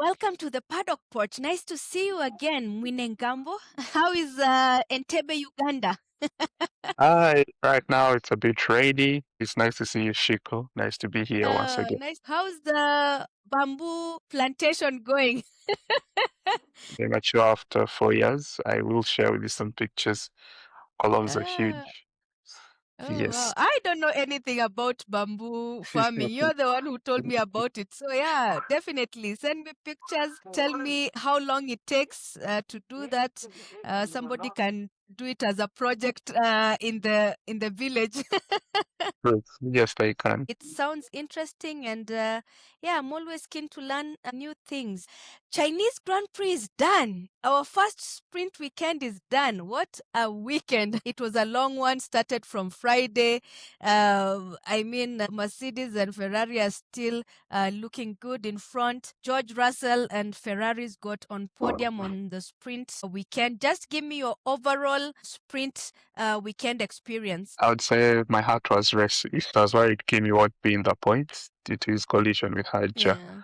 welcome to the Paddock Porch. Nice to see you again, Mwinengambo. How is Entebbe, Uganda? Hi, right now it's a bit rainy. It's nice to see you, Shiko. Nice to be here once again. Nice. How's the bamboo plantation going? They mature after 4 years. I will share with you some pictures. Columns are Ah, huge. oh, wow. Yes. I don't know anything about bamboo farming. You're the one who told me about it. So, yeah, definitely send me pictures. Tell me how long it takes to do that. Somebody can do it as a project in the village. Good. Yes, they can. It sounds interesting, and yeah, I'm always keen to learn new things. Chinese Grand Prix is done. Our first sprint weekend is done. What a weekend! It was a long one, started from Friday. Mercedes and Ferrari are still looking good in front. George Russell and Ferraris got on podium on the sprint weekend. Just give me your overall sprint weekend experience. I would say my heart was racing. That's why Kimi won't be in the points due to his collision with Hadja. Yeah.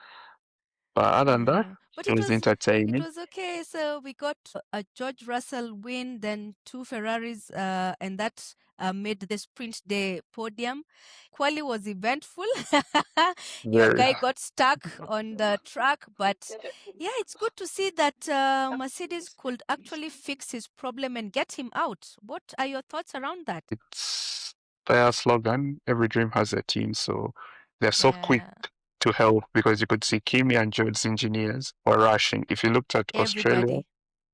But other than that, Yeah, but it it was was entertaining. okay. So we got a George Russell win, then two Ferraris, and that made the sprint day podium. Quali was eventful. Your Very. guy got stuck on the track, but yeah, it's good to see that Mercedes could actually fix his problem and get him out. What are your thoughts around that? It's their slogan, every dream has a team. So they're so quick Yeah, to help because you could see Kimi and George's engineers were rushing. If you looked at Australia, everybody.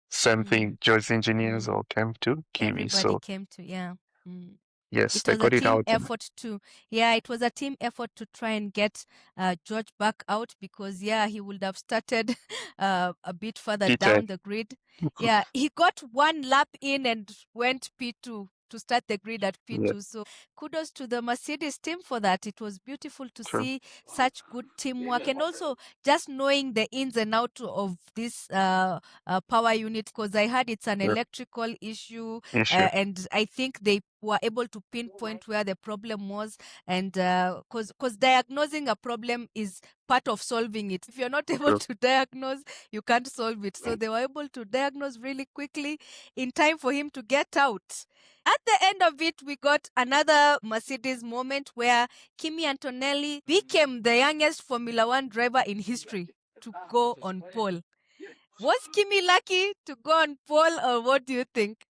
same Mm, thing, George's engineers mm. all came to Kimi. Everybody So came to, yeah. Mm. yes, It they was a got it team out. effort to, yeah, it was a team effort to try and get George back out because, yeah, he would have started a bit further Heated. down the grid. Yeah, he got one lap in and went P2 to start the grid at Yeah, P2. So kudos to the Mercedes team for that. It was beautiful to true. see such good teamwork and also just knowing the ins and outs of this power unit because I heard it's an True. electrical issue Issue. and I think they were able to pinpoint where the problem was and because diagnosing a problem is part of solving it. If you're not able True. to diagnose, you can't solve it. So they were able to diagnose really quickly in time for him to get out. At the end of it, we got another Mercedes moment where Kimi Antonelli became the youngest Formula One driver in history to go on pole. Was Kimi lucky to go on pole, or what do you think?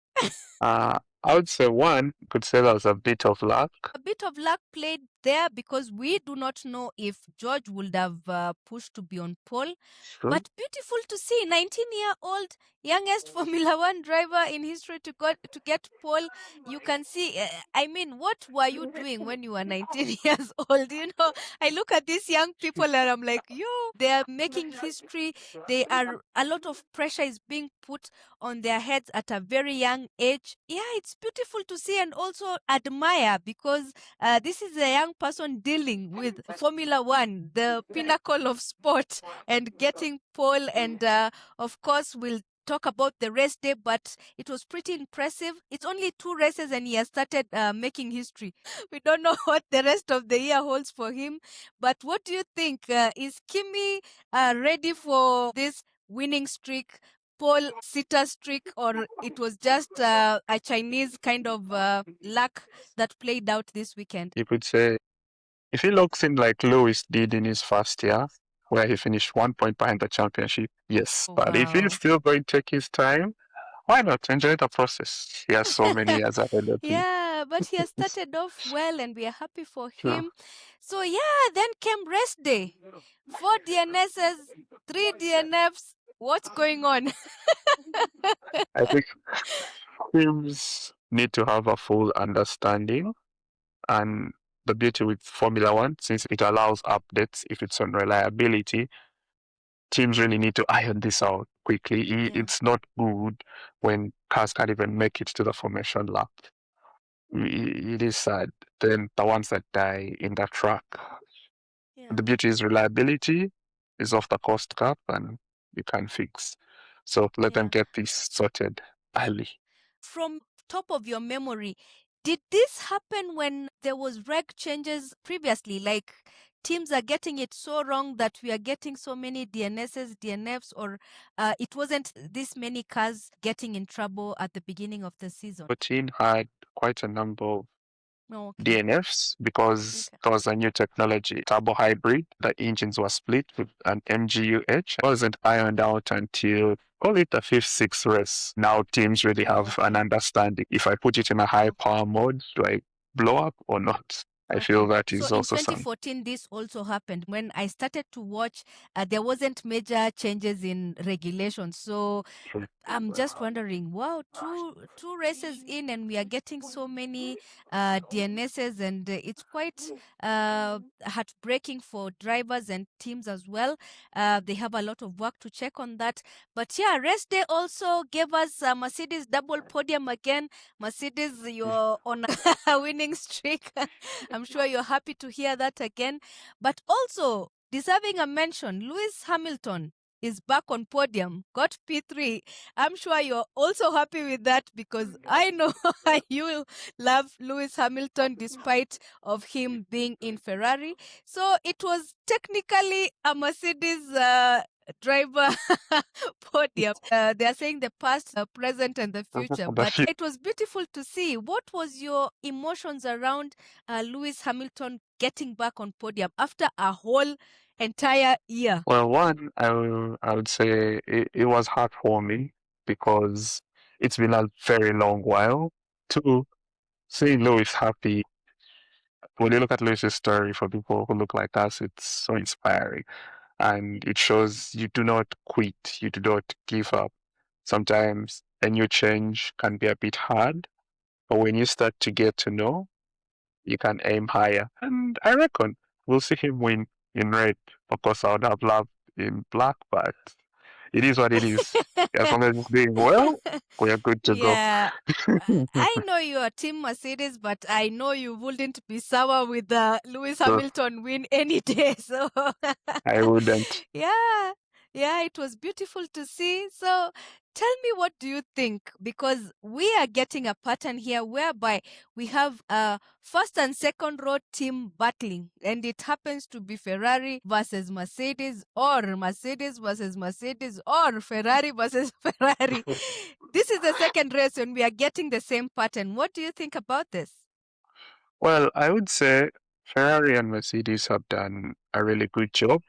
I would say one could say that was a bit of luck. A bit of luck played there because we do not know if George would have pushed to be on pole. True. But beautiful to see, 19-year-old youngest Formula One driver in history to get pole. You can see. What were you doing when you were 19 years old? I look at these young people and I'm like, yo, they are making history. A lot of pressure is being put on their heads at a very young age. Yeah, it's beautiful to see and also admire because this is a young person dealing with Formula One, the pinnacle of sport, and getting pole. And of course, we'll talk about the race day, but it was pretty impressive. It's only 2 races and he has started making history. We don't know what the rest of the year holds for him. But what do you think? Is Kimi ready for this winning streak? Pole sitter streak, or it was just a Chinese kind of luck that played out this weekend? You could say if he locks in like Lewis did in his first year, where he finished 1 point behind the championship, yes. But if he's Wow. still going to take his time, why not enjoy the process? He has so many years ahead of him. Yeah, but he has started off well and we are happy for True. him. So yeah, then came rest day. 4 DNSs, 3 DNFs. What's going on? I think teams need to have a full understanding. And the beauty with Formula One, since it allows updates if it's on reliability, teams really need to iron this out quickly. Yeah. It's not good when cars can't even make it to the formation lap. It is sad. Then the ones that die in the track. Yeah. The beauty is reliability is off the cost cap and you can fix. So let them Yeah. get this sorted early. From top of your memory, did this happen when there was reg changes previously? Like teams are getting it so wrong that we are getting so many DNSs, DNFs, or it wasn't this many cars getting in trouble at the beginning of the season? 14 had quite a number of Oh, okay. DNFs because Okay. there was a new technology, turbo hybrid. The engines were split with an MGUH. It wasn't ironed out until call it the fifth, sixth race. Now teams really Oh, have an okay. understanding. If I put it in a high Okay. power mode, do I blow up or not? I feel Okay. that So is in also some. 2014, this also happened. When I started to watch, there wasn't major changes in regulations. So I'm just wondering, wow, two races in, and we are getting so many DNSs, and it's quite heartbreaking for drivers and teams as well. They have a lot of work to check on that. But yeah, race day also gave us Mercedes double podium again. Mercedes, you're on a winning streak. I'm sure you're happy to hear that again. But also deserving a mention, Lewis Hamilton is back on podium, got P3. I'm sure you're also happy with that because I know you love Lewis Hamilton despite of him being in Ferrari. So it was technically a Mercedes driver podium. They are saying the past, present, and the future. But it was beautiful to see. What was your emotions around Lewis Hamilton getting back on podium after a whole entire year? Well, one, I would say it was heartwarming because it's been a very long while. Two, seeing Lewis happy. When you look at Lewis's story, for people who look like us, it's so inspiring. And it shows you do not quit, you do not give up. Sometimes a new change can be a bit hard, but when you start to get to know, you can aim higher. And I reckon we'll see him win in red. Of course, I would have loved in black, but it is what it is. As long as it's doing well, we are good to go. Yeah. I know you are Team Mercedes, but I know you wouldn't be sour with the Lewis So Hamilton win any day. So, I wouldn't. yeah, yeah, it was beautiful to see. So, tell me, what do you think? Because we are getting a pattern here whereby we have a first and second row team battling, and it happens to be Ferrari versus Mercedes, or Mercedes versus Mercedes, or Ferrari versus Ferrari. This is the second race, and we are getting the same pattern. What do you think about this? Well, I would say Ferrari and Mercedes have done a really good job.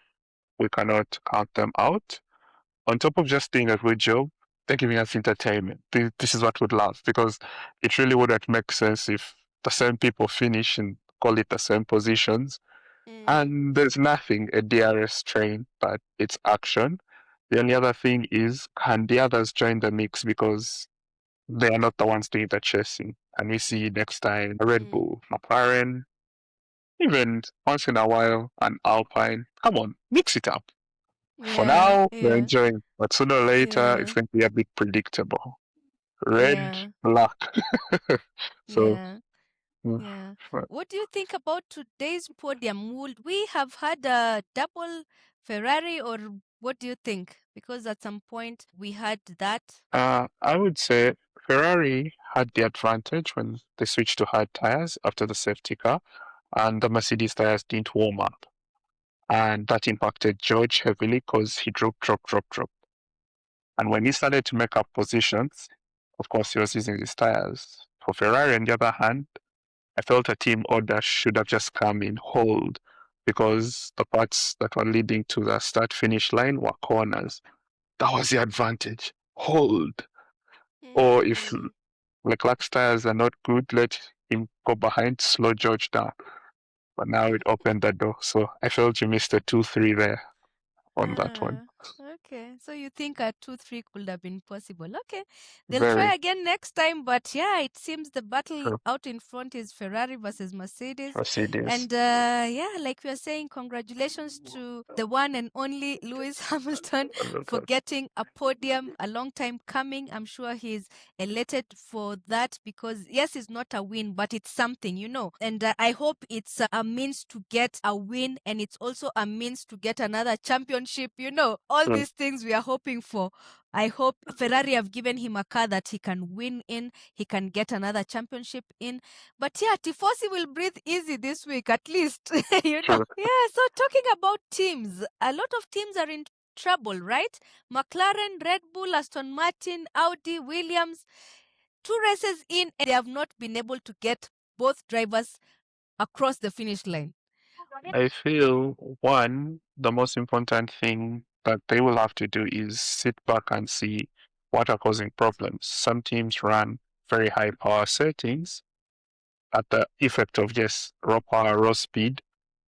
We cannot count them out. On top of just doing a good job, they're giving us entertainment. This is what we'd love because it really wouldn't make sense if the same people finish and call it the same positions. And there's nothing a DRS train, but it's action. The only other thing is, can the others join the mix because they are not the ones doing the chasing? And we see next time a Red Bull, McLaren, even once in a while an Alpine. Come on, mix it up. For Yeah, now, we're yeah, enjoying, but sooner or later, it's yeah, going to be a bit predictable. Red, yeah, black. So, yeah. mm, Yeah. What do you think about today's podium? Would we have had a double Ferrari, or what do you think? Because at some point we had that. I would say Ferrari had the advantage when they switched to hard tires after the safety car, and the Mercedes tires didn't warm up. And that impacted George heavily because he dropped. And when he started to make up positions, of course, he was using his tires. For Ferrari, on the other hand, I felt a team order should have just come in hold because the parts that were leading to the start finish line were corners. That was the advantage. Hold. Or if Mm, Leclerc's tires are not good, let him go behind, slow George down. But now it opened the door. So I felt you missed a 2-3 there on that one. ah, okay. So you think a 2-3 could have been possible? Okay, they'll try Very again next time. But yeah, it seems the battle true. out in front is Ferrari versus Mercedes. Mercedes. And yeah, like we are saying, congratulations to the one and only Lewis Hamilton for getting a podium, a long time coming. I'm sure he's elated for that because yes, it's not a win, but it's something, you know. And I hope it's a means to get a win, and it's also a means to get another championship, you know. all these things we are hoping for. I hope Ferrari have given him a car that he can win in, he can get another championship in. But yeah, Tifosi will breathe easy this week at least. you know. True. Yeah, so talking about teams, a lot of teams are in trouble, right? McLaren, Red Bull, Aston Martin, Audi, Williams. 2 races in, and they have not been able to get both drivers across the finish line. I feel one, the most important thing that they will have to do is sit back and see what are causing problems. Some teams run very high power settings at the effect of just raw power, raw speed,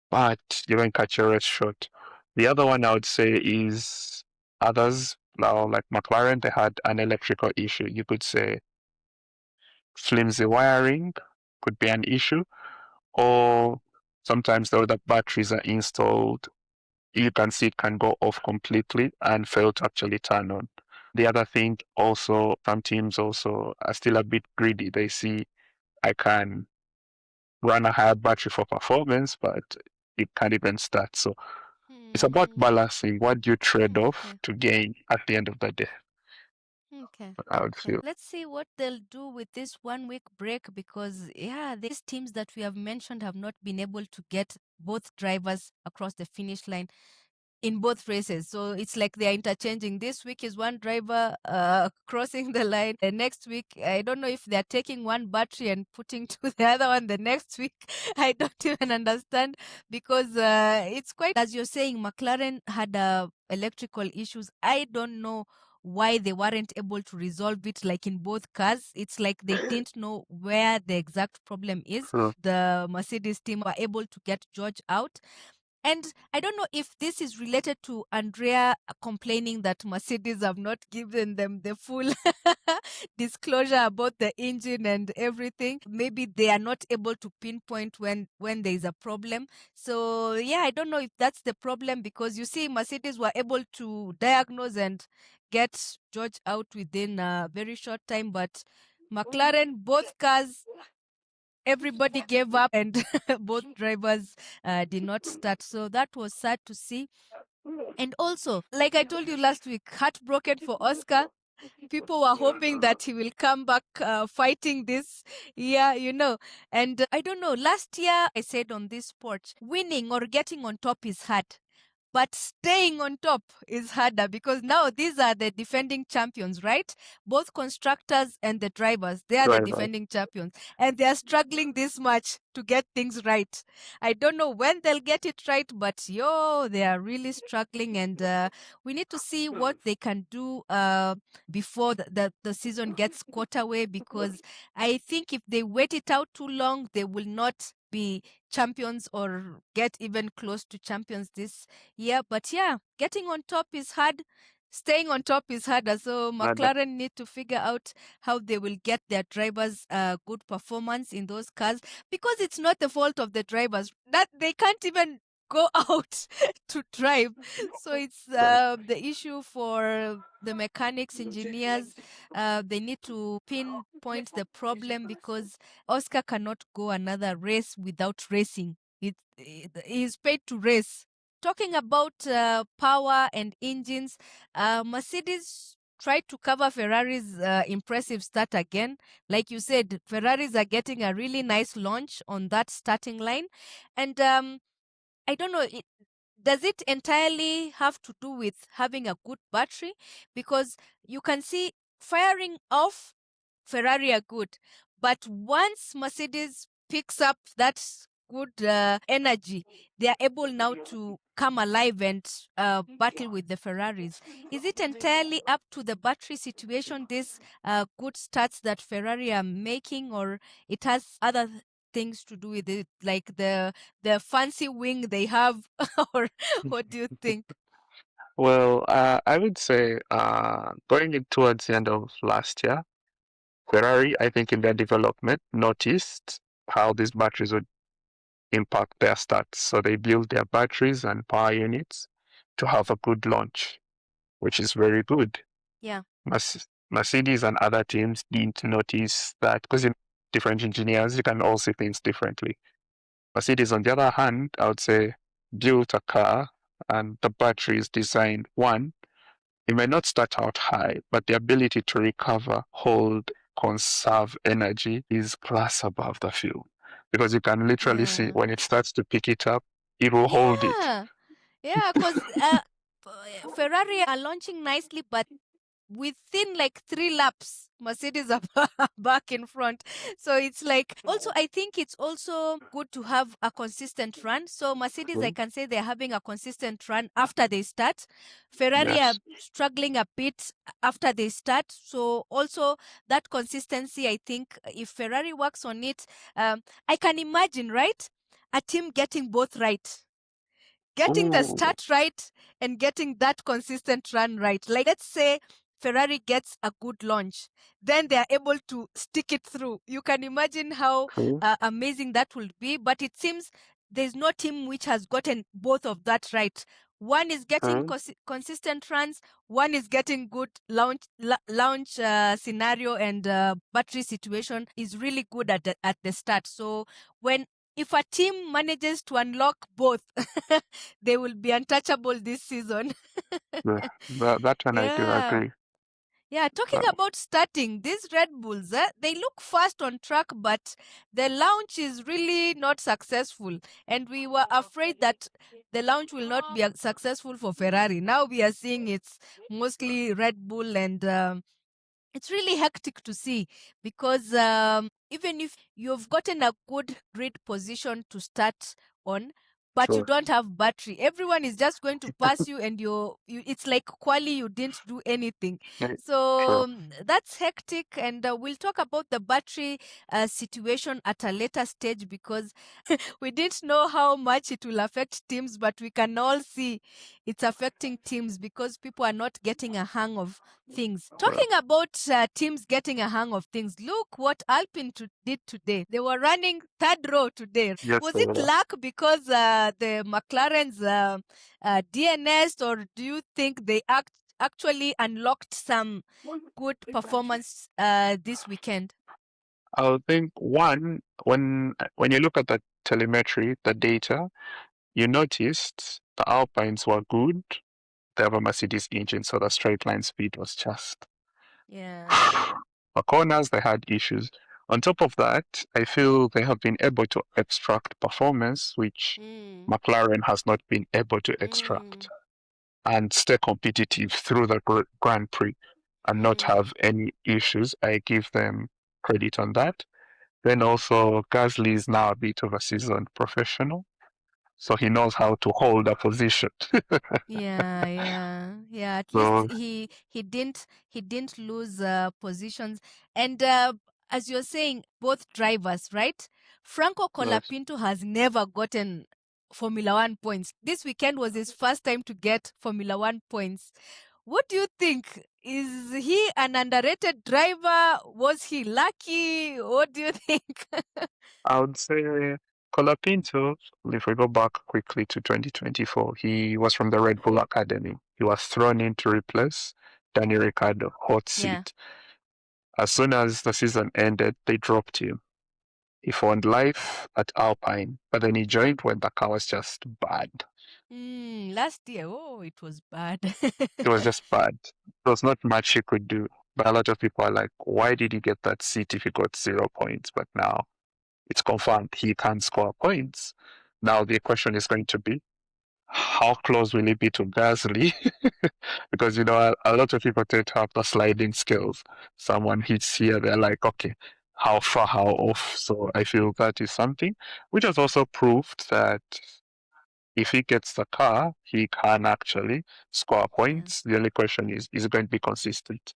but you don't catch a race shot. The other one I would say is others, now like McLaren, they had an electrical issue. You could say flimsy wiring could be an issue, or sometimes though the batteries are installed, you can see it can go off completely and fail to actually turn on. The other thing also, some teams also are still a bit greedy. They see I can run a higher battery for performance, but it can't even start. So it's about balancing what you trade off to gain at the end of the day. Okay. I would feel. Let's see what they'll do with this 1 week break because, yeah, these teams that we have mentioned have not been able to get both drivers across the finish line in both races. So it's like they're interchanging. This week is one driver crossing the line. The next week, I don't know if they're taking one battery and putting to the other one the next week. I don't even understand because it's quite, as you're saying, McLaren had electrical issues. I don't know why they weren't able to resolve it like in both cars. It's like they didn't know where the exact problem is. True. The Mercedes team were able to get George out. And I don't know if this is related to Andrea complaining that Mercedes have not given them the full disclosure about the engine and everything. Maybe they are not able to pinpoint when there is a problem. So yeah, I don't know if that's the problem because you see Mercedes were able to diagnose and get George out within a very short time, but McLaren, both cars, everybody gave up and both drivers did not start. So that was sad to see. And also, like I told you last week, heartbroken for Oscar. People were hoping that he will come back fighting this year, And I don't know, last year I said on this porch, winning or getting on top is hard. But staying on top is harder because now these are the defending champions, right? Both constructors and the drivers, they are the Driver. defending champions. And they are struggling this much to get things right. I don't know when they'll get it right, but they are really struggling. And we need to see what they can do before the season gets caught away because I think if they wait it out too long, they will not be champions or get even close to champions this year. But yeah, getting on top is hard. Staying on top is harder. So McLaren need to figure out how they will get their drivers good performance in those cars because it's not the fault of the drivers that they can't even go out to drive. So it's the issue for the mechanics, engineers. They need to pinpoint the problem because Oscar cannot go another race without racing. He's paid to race. Talking about power and engines, Mercedes tried to cover Ferrari's impressive start again. Like you said, Ferraris are getting a really nice launch on that starting line. And I don't know, does it entirely have to do with having a good battery? Because you can see firing off, Ferrari are good. But once Mercedes picks up that good energy, they are able now to come alive and battle with the Ferraris. Is it entirely up to the battery situation, these good starts that Ferrari are making, or it has other things to do with it, like the fancy wing they have, or what do you think? Well, I would say going in towards the end of last year, Ferrari, I think in their development, noticed how these batteries would impact their stats. So they built their batteries and power units to have a good launch, which is very good. Yeah. Mercedes and other teams didn't notice that because in different engineers, you can all see things differently. Mercedes, on the other hand, I would say, built a car and the battery is designed one. It may not start out high, but the ability to recover, hold, conserve energy is class above the fuel. Because you can literally see Yeah. when it starts to pick it up, it will hold it. Yeah. Yeah, because Ferrari are launching nicely, but within like 3 laps, Mercedes are back in front. So it's like, also, I think it's also good to have a consistent run. So Mercedes, I Mm, can say they're having a consistent run after they start. Ferrari are yes. struggling a bit after they start. So also that consistency, I think if Ferrari works on it, I can imagine, right? A team getting both right, getting the Ooh. start right and getting that consistent run right. Like, let's say Ferrari gets a good launch, then they are able to stick it through. You can imagine how Mm, amazing that will be. But it seems there's no team which has gotten both of that right. One is getting mm, consistent runs, one is getting good launch scenario, and battery situation is really good at the start. So when if a team manages to unlock both, they will be untouchable this season. yeah. That one I do Yeah. agree. Yeah, talking Uh, about starting, these Red Bulls, they look fast on track, but the launch is really not successful. And we were afraid that the launch will not be successful for Ferrari. Now we are seeing it's mostly Red Bull, and it's really hectic to see, because even if you've gotten a good grid position to start on, but you sure. don't have battery, everyone is just going to pass you, and it's like quali, you didn't do anything. Yeah, So sure. that's hectic, and we'll talk about the battery situation at a later stage, because we didn't know how much it will affect teams, but we can all see it's affecting teams because people are not getting a hang of things. Well, Talking about teams getting a hang of things, look what Alpine did today. They were running third row today. yes, Was they it will. luck because the McLaren's DNS, or do you think they actually unlocked some good performance this weekend? I would think one, when you look at the telemetry, the data, you noticed the Alpines were good. They have a Mercedes engine, so the straight line speed was just. Yeah. The corners, they had issues. On top of that, I feel they have been able to extract performance, which Mm. McLaren has not been able to extract, Mm. and stay competitive through the Grand Prix and not Mm. have any issues. I give them credit on that. Then also, Gasly is now a bit of a seasoned professional, so he knows how to hold a position. Yeah, yeah, yeah. At least So, he didn't lose positions. And as you're saying, both drivers, right? Franco yes, Colapinto has never gotten Formula One points. This weekend was his first time to get Formula One points. What do you think? Is he an underrated driver? Was he lucky? What do you think? I would say Colapinto, if we go back quickly to 2024, he was from the Red Bull Academy. He was thrown in to replace Daniel Ricciardo, hot Yeah. seat. As soon as the season ended, they dropped him. He found life at Alpine, but then he joined when the car was just bad. Last year, oh, it was bad. It was just bad. There was not much he could do. But a lot of people are like, why did he get that seat if he got 0 points? But now it's confirmed he can score points. Now the question is going to be, how close will he be to Gasly? Because a lot of people tend to have the sliding skills. Someone hits here, they're like, okay, how far, how off? So I feel that is something which has also proved that if he gets the car, he can actually score Yeah. points. The only question is it going to be consistent?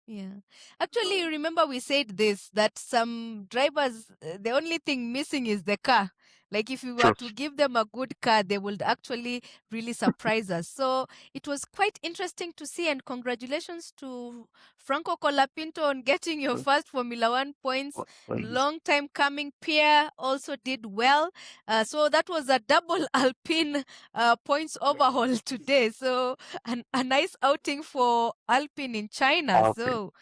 Yeah. Actually, you remember we said this, that some drivers, the only thing missing is the car. Like, if we were True. to give them a good car, they would actually really surprise us. So it was quite interesting to see, and congratulations to Franco Colapinto on getting your first Formula One points. Long time coming. Pierre also did well. So that was a double Alpine points overhaul today. So a nice outing for Alpine in China. Okay. So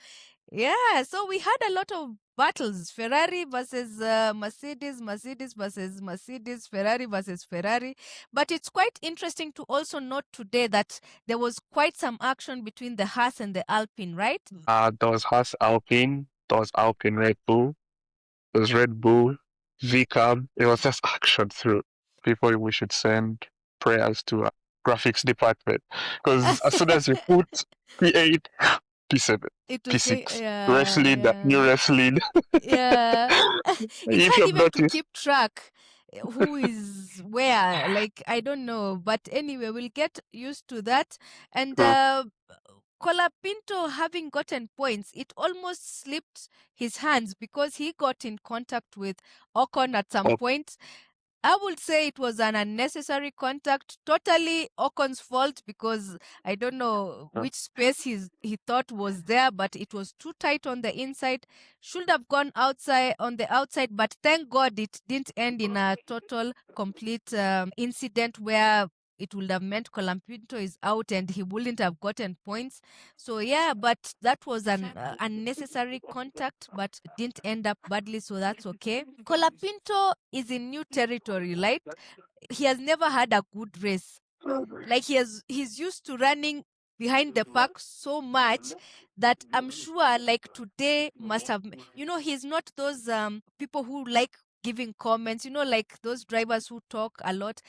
yeah, so we had a lot of battles: Ferrari versus Mercedes, Mercedes versus Mercedes, Ferrari versus Ferrari. But it's quite interesting to also note today that there was quite some action between the Haas and the Alpine, right? There was Haas Alpine, there was Alpine Red Bull, there was Red Bull, VCAB. It was just action through. People, we should send prayers to graphics department because as soon as you put P8, P7, It will say, P6, yeah, wrestling, that new yeah. wrestling. Yeah. It's If hard you've even to noticed, keep track who is where. Like, I don't know. But anyway, we'll get used to that. And uh, Colapinto having gotten points, it almost slipped his hands because he got in contact with Ocon at some oh, point. I would say it was an unnecessary contact, totally Ocon's fault because I don't know uh, which space he thought was there, but it was too tight on the inside. Should have gone outside on the outside, but thank God it didn't end in a total, complete incident where it would have meant Colampinto is out and he wouldn't have gotten points. So yeah, but that was an unnecessary contact, but didn't end up badly, so that's okay. Colapinto is in new territory, right? He has never had a good race. Like he's used to running behind the pack so much that I'm sure like today must have, he's not those people who like giving comments, like those drivers who talk a lot.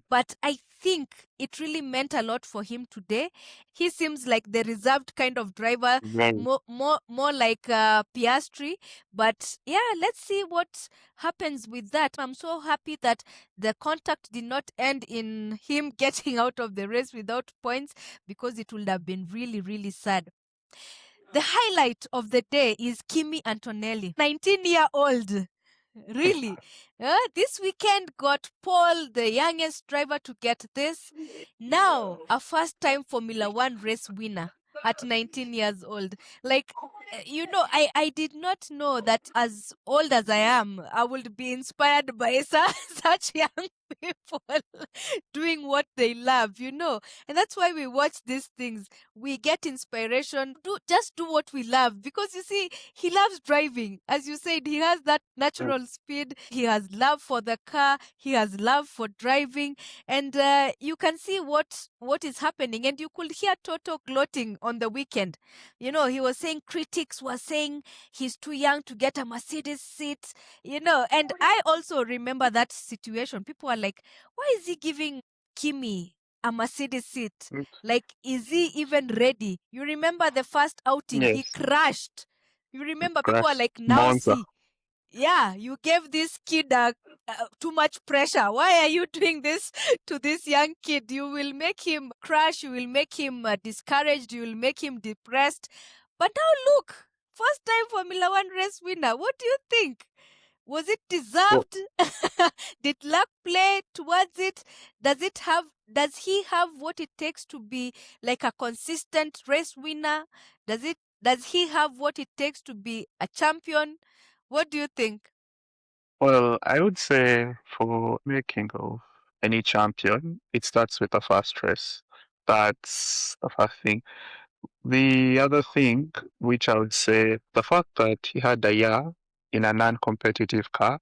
But I think it really meant a lot for him today. He seems like the reserved kind of driver, very, more like Piastri. But yeah, let's see what happens with that. I'm so happy that the contact did not end in him getting out of the race without points because it would have been really, really sad. The highlight of the day is Kimi Antonelli, 19-year-old. Really? This weekend got Paul, the youngest driver to get this. Now, a first time Formula One race winner at 19 years old. Like, I did not know that as old as I am, I would be inspired by such young people doing what they love. And that's why we watch these things. We get inspiration. Just do what we love because you see, he loves driving. As you said, he has that natural speed. He has love for the car. He has love for driving, and you can see what is happening. And you could hear Toto gloating on the weekend. He was saying critics were saying he's too young to get a Mercedes seat. And I also remember that situation. People are like, why is he giving Kimi a Mercedes seat? Like, is he even ready? You remember the first outing, he yes, crashed. You remember people are crash, like, now Monza. see, yeah, you gave this kid too much pressure. Why are you doing this to this young kid? You will make him crash. You will make him discouraged. You will make him depressed. But now look, first time Formula One race winner. What do you think? Was it Well, deserved? Did luck play towards it? Does he have what it takes to be like a consistent race winner? Does he have what it takes to be a champion? What do you think? well, I would say for making of any champion, it starts with a fast race. That's the first thing. The other thing, which I would say, the fact that he had a year in a non-competitive car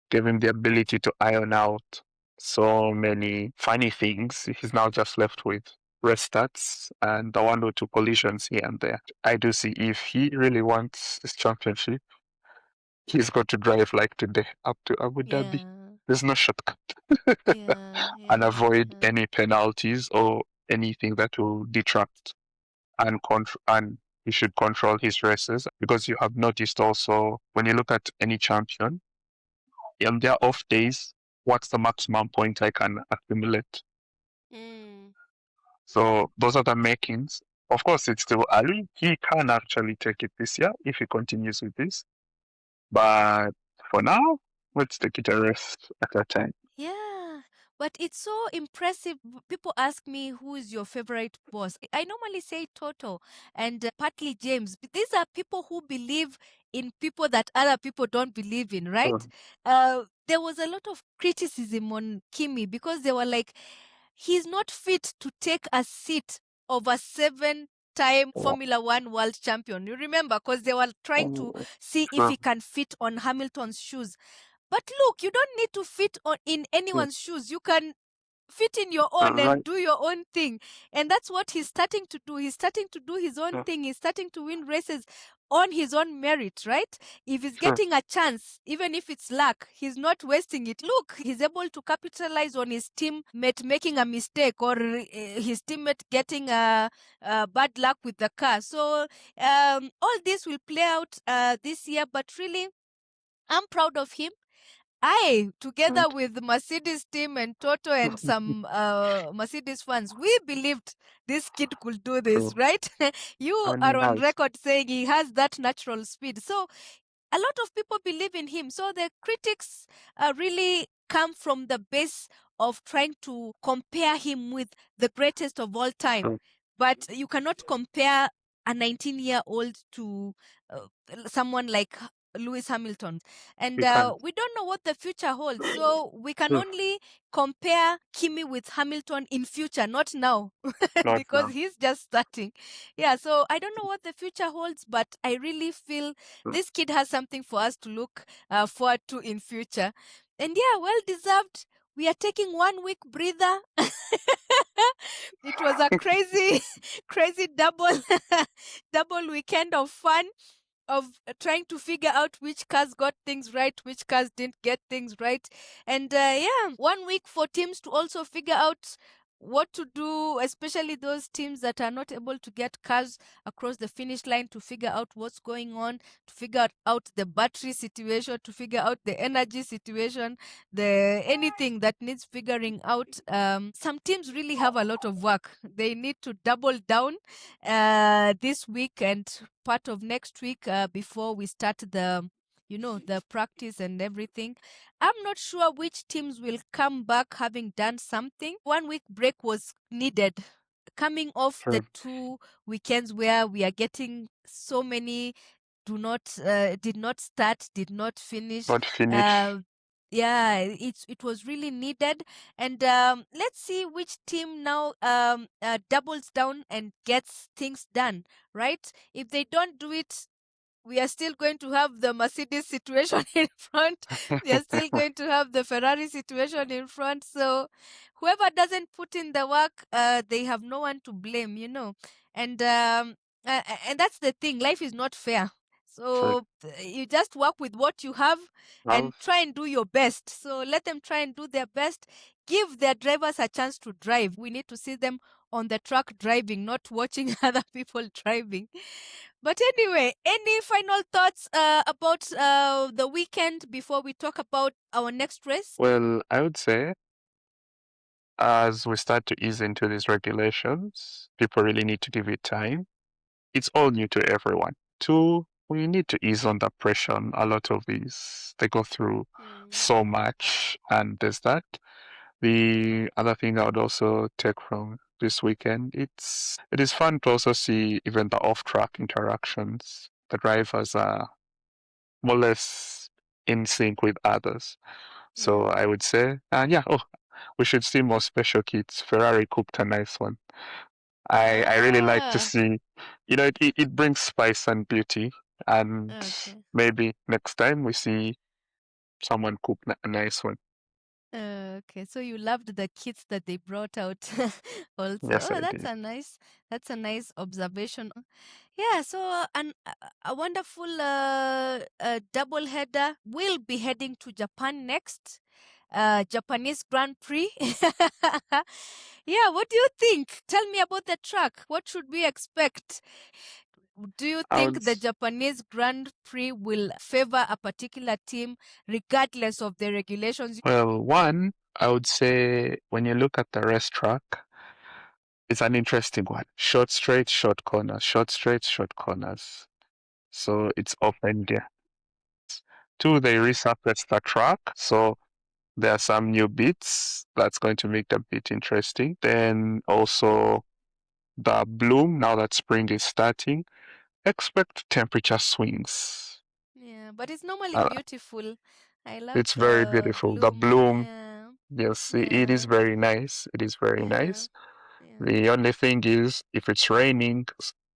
gave him the ability to iron out so many funny things. He's now just left with restarts and the one or two collisions here and there. I do see if he really wants this championship, he's got to drive like today up to Abu Dhabi. Yeah, There's no shortcut. yeah, And yeah, avoid yeah. any penalties or anything that will detract and he should control his races because you have noticed also when you look at any champion on their off days, what's the maximum point I can accumulate? Mm. So those are the makings. Of course, it's still early. He can actually take it this year if he continues with this. But for now, let's take it a rest at a time. Yeah, but it's so impressive. People ask me who is your favorite boss. I normally say Toto and partly James. These are people who believe in people that other people don't believe in, right? So, There was a lot of criticism on Kimi because they were like, he's not fit to take a seat over 7 time Oh, Formula One world champion. You remember? Because they were trying to oh, see if sure. he can fit on Hamilton's shoes. But look, you don't need to fit in Yeah. anyone's shoes. You can fit in your own and Right. do your own thing. And that's what he's starting to do. He's starting to do his own Yeah. thing. He's starting to win races on his own merit, right? If he's Sure. getting a chance, even if it's luck, he's not wasting it. Look, he's able to capitalize on his teammate making a mistake, or his teammate getting a bad luck with the car. So all this will play out this year, but really, I'm proud of him. I, together Right. with the Mercedes team and Toto and some Mercedes fans, we believed this kid could do this, True. right? You And he are on has. record saying he has that natural speed. So a lot of people believe in him. So the critics really come from the base of trying to compare him with the greatest of all time. True. But you cannot compare a 19-year-old to someone like Lewis Hamilton. And We can. we don't know what the future holds. So we can True. only compare Kimi with Hamilton in future, not now, Not because now. he's just starting. Yeah, so I don't know what the future holds, but I really feel True. this kid has something for us to look forward to in future. And yeah, well deserved. We are taking 1 week breather. It was a crazy, crazy double weekend of fun, of trying to figure out which cars got things right, which cars didn't get things right. And yeah, 1 week for teams to also figure out what to do, especially those teams that are not able to get cars across the finish line, to figure out what's going on, to figure out the battery situation, to figure out the energy situation, the anything that needs figuring out. Some teams really have a lot of work. They need to double down this week and part of next week before we start the practice and everything. I'm not sure which teams will come back having done something. 1 week break was needed, coming off the True. 2 weekends where we are getting so many did not start, did not finish. But finish. uh, yeah, it was really needed. And let's see which team now doubles down and gets things done, right? If they don't do it, we are still going to have the Mercedes situation in front. We are still going to have the Ferrari situation in front. So whoever doesn't put in the work, they have no one to blame. And and that's the thing. Life is not fair. True. So you just work with what you have and Have. try and do your best. So let them try and do their best. Give their drivers a chance to drive. We need to see them on the track driving, not watching other people driving. But anyway, any final thoughts about the weekend before we talk about our next race? Well, I would say as we start to ease into these regulations, people really need to give it time. It's all new to everyone. Two, we need to ease on the pressure on a lot of these. They go through Mm. so much, and there's that. The other thing I would also take from this weekend, it is fun to also see even the off-track interactions. The drivers are more or less in sync with others. So Yeah. I would say, yeah, oh, we should see more special kits. Ferrari cooked a nice one. I really like to Ah, see, it brings spice and beauty. And okay. maybe next time we see someone cook a nice one. Okay, so you loved the kits that they brought out also. Yes, Oh, I did. that's a nice observation. Yeah, so a wonderful double header. We'll be heading to Japan next. Japanese Grand Prix. Yeah, what do you think? Tell me about the track. What should we expect? Do you I would, think the Japanese Grand Prix will favor a particular team regardless of the regulations? well, one, I would say when you look at the rest track, it's an interesting one. Short straight, short corners, short straight, short corners. So it's open there. Two, they resurfaced the track. So there are some new bits that's going to make the bit interesting. Then also the bloom, now that spring is starting, expect temperature swings. Yeah, but it's normally Uh, beautiful. I love it's very the beautiful. The bloom. bloom, Yeah, yes, it is yeah, very nice. It is very yeah, nice. yeah. The only thing is, if it's raining,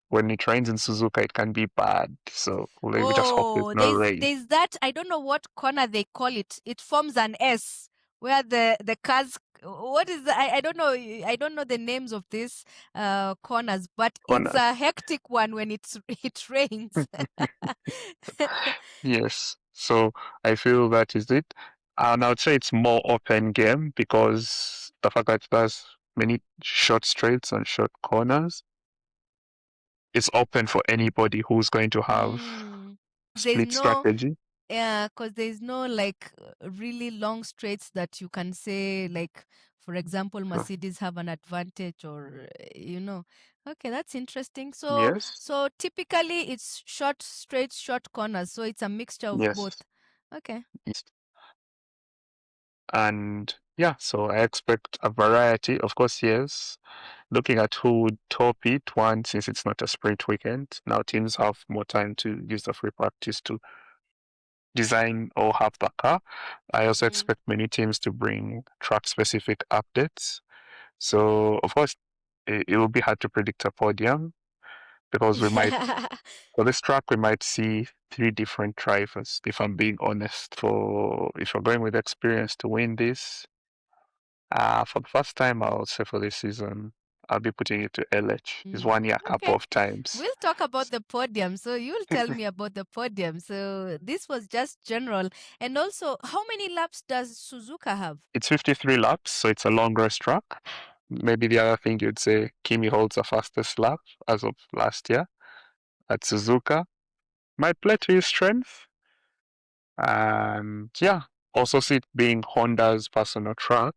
when it rains in Suzuka, it can be bad. So we just hope there's Oh, no rain. there's that. I don't know what corner they call it. It forms an S where the cars. What is the, I don't know. I don't know the names of these corners, but it's Corners. a hectic one when it rains. Yes. So I feel that is it. And I would say it's more open game because the fact that there's many short straights and short corners, it's open for anybody who's going to have Mm. There's split no strategy. Yeah, because there's no like really long straights that you can say, like, for example, So, Mercedes have an advantage or, Okay, that's interesting. So, yes. so typically it's short straights, short corners. So it's a mixture of Yes. both. Okay. Yes. And yeah, so I expect a variety. Of course, yes. Looking at who would top it, one, since it's not a sprint weekend, now teams have more time to use the free practice to design or have the car. I also Mm. expect many teams to bring track specific updates. So, of course, it will be hard to predict a podium because for this track, we might see three different drivers, if I'm being honest. If you're going with experience to win this, for the first time, I'll say for this season, I'll be putting it to LH. He's won here a couple Okay. of times. We'll talk about the podium. So you'll tell me about the podium. So this was just general. And also, how many laps does Suzuka have? It's 53 laps, so it's a long race track. Maybe the other thing you'd say, Kimi holds the fastest lap as of last year at Suzuka. Might play to his strength. And yeah, also see it being Honda's personal track.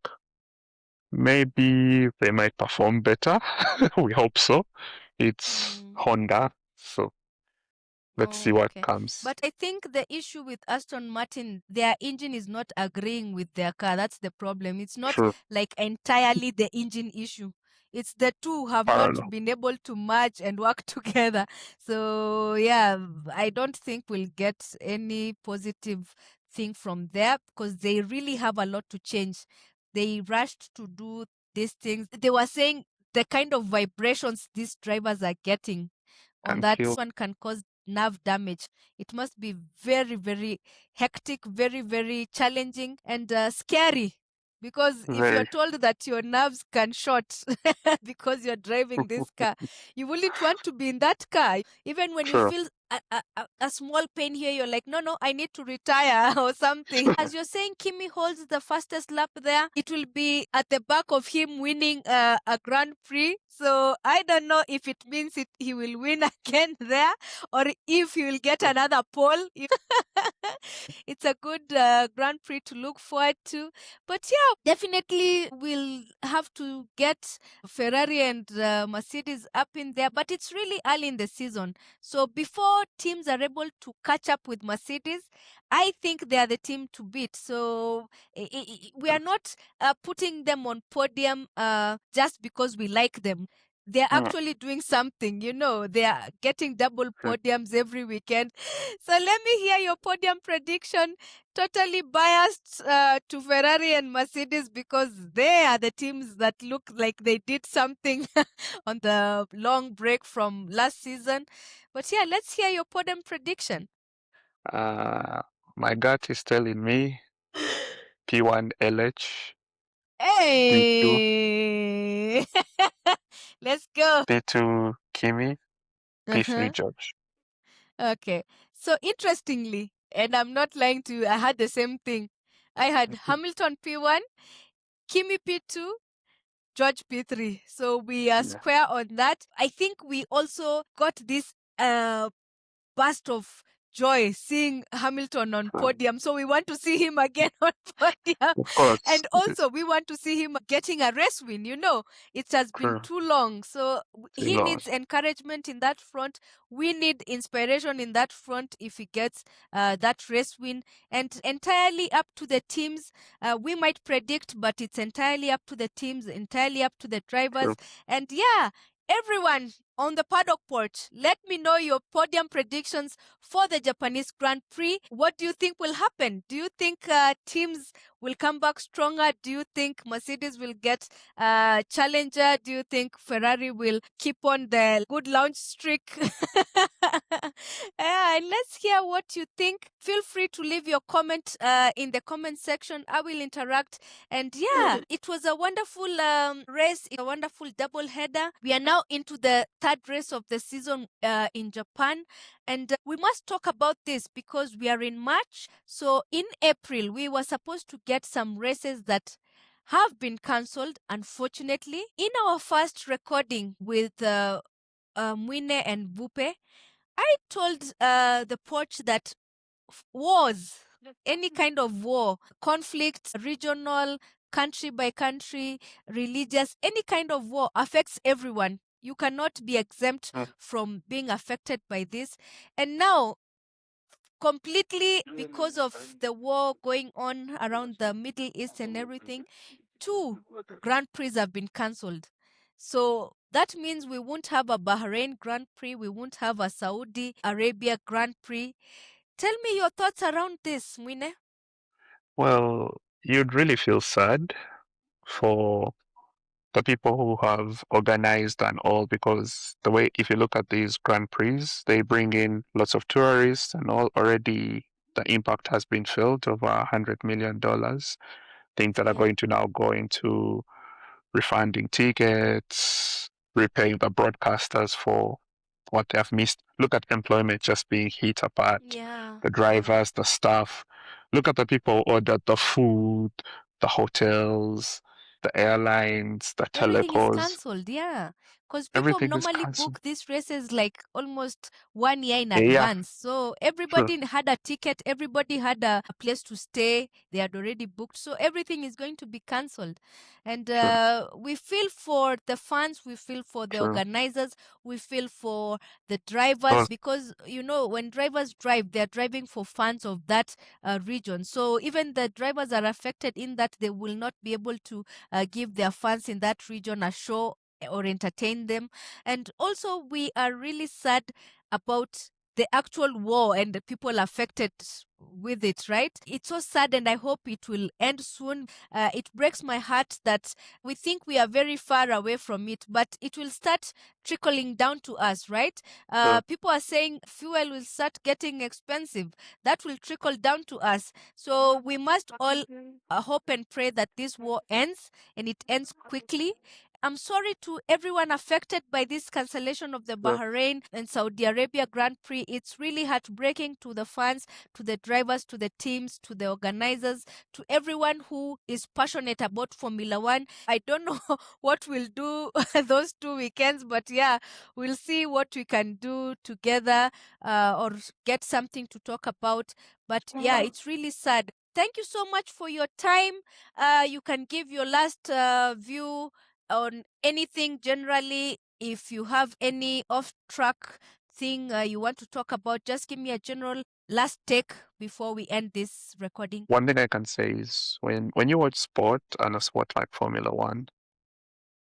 Maybe they might perform better. We hope so. It's Mm. Honda, so let's see Oh, what okay. comes. But I think the issue with Aston Martin, their engine is not agreeing with their car. That's the problem. It's not True. like entirely the engine issue. It's the two have I not don't know. been able to merge and work together. So, yeah, I don't think we'll get any positive thing from there because they really have a lot to change. They rushed to do these things. They were saying the kind of vibrations these drivers are getting on Can that kill. one can cause nerve damage. It must be very, very hectic, very, very challenging and scary. Because if you're Very told that your nerves can short because you're driving this car, you wouldn't want to be in that car. Even when you true. feel a small pain here, you're like, no, I need to retire or something. As you're saying, Kimi holds the fastest lap there. It will be at the back of him winning a Grand Prix. So I don't know if it means he will win again there or if he will get another pole. It's a good Grand Prix to look forward to. But yeah, definitely we'll have to get Ferrari and Mercedes up in there. But it's really early in the season. So before teams are able to catch up with Mercedes, I think they are the team to beat. So we are not putting them on podium just because we like them. They're Mm, actually doing something, they are getting double true. podiums every weekend. So let me hear your podium prediction. Totally biased to Ferrari and Mercedes because they are the teams that look like they did something on the long break from last season. But yeah, let's hear your podium prediction. Uh, my gut is telling me P1 LH, P2, Hey! Let's go. P2 Kimi, P3 Uh-huh. George. Okay. So interestingly, and I'm not lying to you, I had the same thing. I had Hamilton P1, Kimi P2, George P3. So we are Yeah. square on that. I think we also got this burst of joy seeing Hamilton on True. podium. So we want to see him again on podium. Of course. And also we want to see him getting a race win. It has been True. too long. So Too he long. needs encouragement in that front. We need inspiration in that front if he gets that race win. And entirely up to the teams. We might predict, but it's entirely up to the teams, entirely up to the drivers. True. And yeah, everyone on the paddock porch. Let me know your podium predictions for the Japanese Grand Prix. What do you think will happen? Do you think teams will come back stronger? Do you think Mercedes will get challenger? Do you think Ferrari will keep on the good launch streak? And let's hear what you think. Feel free to leave your comment in the comment section. I will interact. And yeah, it was a wonderful race, a wonderful double header. We are now into the third race of the season in Japan. And we must talk about this because we are in March. So in April, we were supposed to get some races that have been cancelled, unfortunately. In our first recording with Mwine and Bupe, I told the porch that wars, any kind of war, conflict, regional, country by country, religious, any kind of war affects everyone. You cannot be exempt from being affected by this. And now, completely because of the war going on around the Middle East and everything, 2 Grand Prix have been cancelled. So that means we won't have a Bahrain Grand Prix, we won't have a Saudi Arabia Grand Prix. Tell me your thoughts around this, Mwine. Well, you'd really feel sad for the people who have organized and all, because the way, if you look at these Grand Prix, they bring in lots of tourists and all. Already the impact has been felt over $100 million. Things that are going to now go into refunding tickets, repaying the broadcasters for what they have missed. Look at employment just being hit apart. Yeah. The drivers, the staff. Look at the people who ordered the food, the hotels, the airlines, the Everything is telecos. cancelled, yeah. Because people Everything is normally cancelled. book these races like almost 1 year in Yeah, advance. So true, everybody had a ticket, everybody had a place to stay. They had already booked. So everything is going to be cancelled. And true, we feel for the fans, we feel for the true. organizers, we feel for the drivers Those, because, you know, when drivers drive, they're driving for fans of that region. So even the drivers are affected in that they will not be able to give their fans in that region a show or entertain them. And also, we are really sad about the actual war and the people affected with it, right? It's so sad, and I hope it will end soon. It breaks my heart that we think we are very far away from it, but it will start trickling down to us, right? true. People are saying fuel will start getting expensive. That will trickle down to us. So we must all hope and pray that this war ends and it ends quickly. I'm sorry to everyone affected by this cancellation of the Bahrain and Saudi Arabia Grand Prix. It's really heartbreaking to the fans, to the drivers, to the teams, to the organizers, to everyone who is passionate about Formula One. I don't know what we'll do those 2 weekends, but yeah, we'll see what we can do together or get something to talk about. But yeah, it's really sad. Thank you so much for your time. You can give your last view on anything generally. If you have any off track thing you want to talk about, just give me a general last take before we end this recording. One thing I can say is when you watch sport and a sport like Formula One,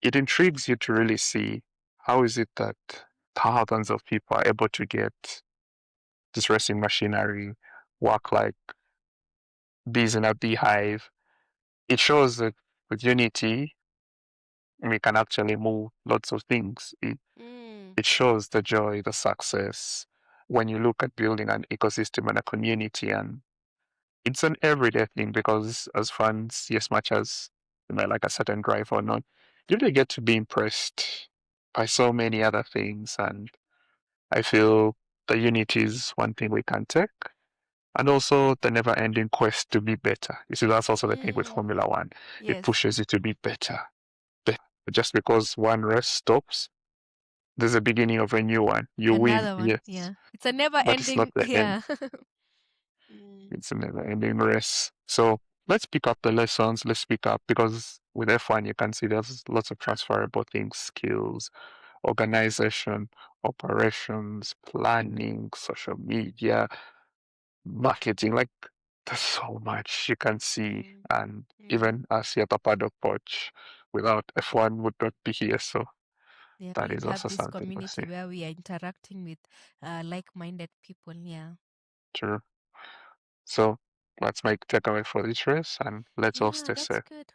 it intrigues you to really see how is it that thousands of people are able to get this racing machinery work like bees in a beehive. It shows that with unity, we can actually move lots of things. It shows the joy, the success. When you look at building an ecosystem and a community, and it's an everyday thing because as fans, as much as you might like a certain drive or not, you really get to be impressed by so many other things. And I feel the unity is one thing we can take. And also the never ending quest to be better. You see, that's also the thing with Formula One. It Yes. pushes you to be better. Better. Just because one race stops, there's a beginning of a new one. You win, Another one. yes, Yeah. It's a never but it's not ending. the end. Yeah. Mm. It's a never ending race. So let's pick up the lessons. Let's pick up because with F1, you can see there's lots of transferable things, skills, organization, operations, planning, social media, marketing. Like there's so much you can see. And even us here at the paddock porch, without F1 would not be here. So Yeah, That you'd is have also this something to see. community where we are interacting with like-minded people. Yeah. True. So that's my takeaway for this race, and let's all Yeah, stay that's safe. good.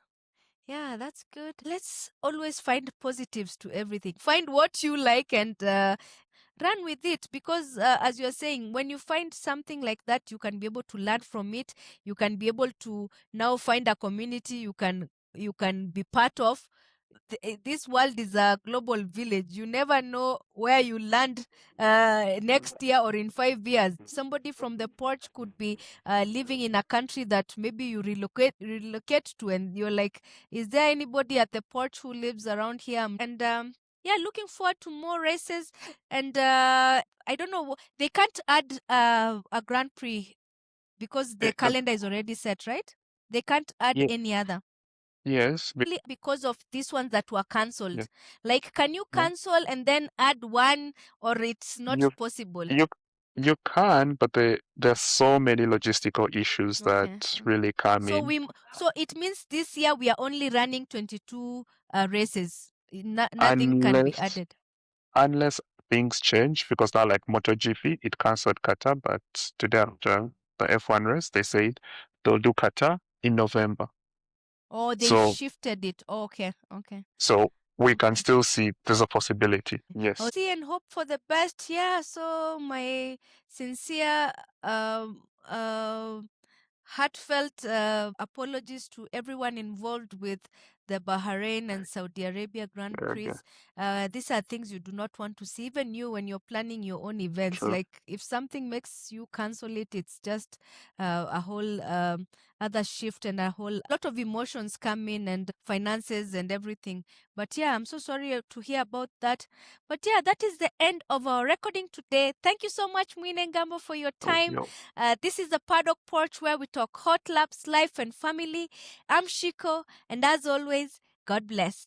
Yeah, that's good. Let's always find positives to everything. Find what you like and run with it, because as you're saying, when you find something like that, you can be able to learn from it. You can be able to now find a community you can be part of. This world is a global village. You never know where you land next year or in 5 years. Somebody from the porch could be living in a country that maybe you relocate to, and you're like, is there anybody at the porch who lives around here? And yeah, looking forward to more races. And I don't know, they can't add a Grand Prix because the Uh, calendar is already set, right? They can't add yeah, any other yes, because of these ones that were yeah, cancelled. Like, can you yeah. cancel and then add one, or it's not You possible? you you can, but there's so many logistical issues that Okay. really come So in. so it means this year we are only running 22 races. Nothing can be Unless added. unless things change, because now like MotoGP, it cancelled Qatar, but today after the F1 race, they said they'll do Qatar in November. Oh, they So shifted it. Okay, okay. so we can Okay. still see there's a possibility. Oh, Yes. see and hope for the best. Yeah. So my sincere, heartfelt apologies to everyone involved with the Bahrain and Saudi Arabia Grand Prix. Okay. These are things you do not want to see, even you when you're planning your own events. True. Like, if something makes you cancel it, it's just a whole other shift, and a whole lot of emotions come in, and finances and everything. But yeah, I'm so sorry to hear about that. But yeah, that is the end of our recording today. Thank you so much, Mwine Gambo, for your Oh, time. yo. This is the Paddock Porch, where we talk hot laps, life, and family. I'm Shiko, and as always, God bless.